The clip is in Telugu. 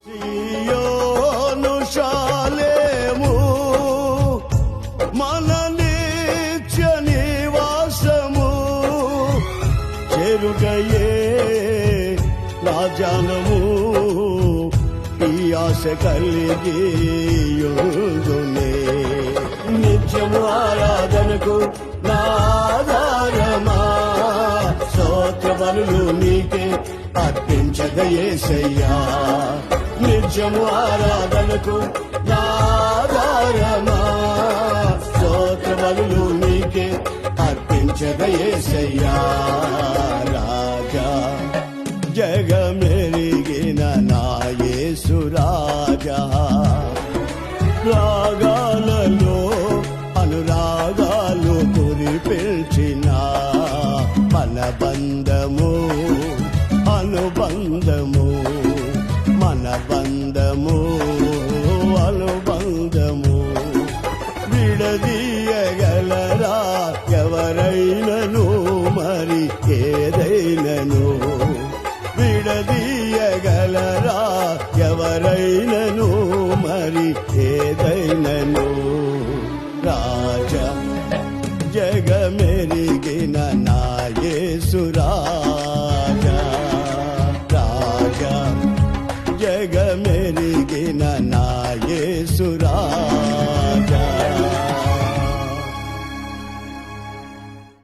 సియోను శాలేము మన నిత్య నివాసము చెరుగయే రాజానము ఈ ఆశ కలిగి యుందునే నిత్యము ఆరాధనకు నాధారమా స్తోత్ర బలులు నీకే అర్పించదయేసయ్యా నిత్యము ఆరాధనకు నాధారమా స్తోత్ర బలులు నీకే అర్పించదయేసయ్యా రాజా జగమెరిగిన నా యేసు రాజా రాగాలలో అనురాగాలు కురిపిల్చిన మన బంధము అనుబంధము మన బంధము అనుబంధము విడదీయగలరా ఎవరైనను మరి ఏదైనను విడదీయగలరా ఎవరైనను మరి ఏదైనను రాజా జగమెరిగిన నా యేసు రాజా రాజా జగమెరిగిన నా యేసు రాజా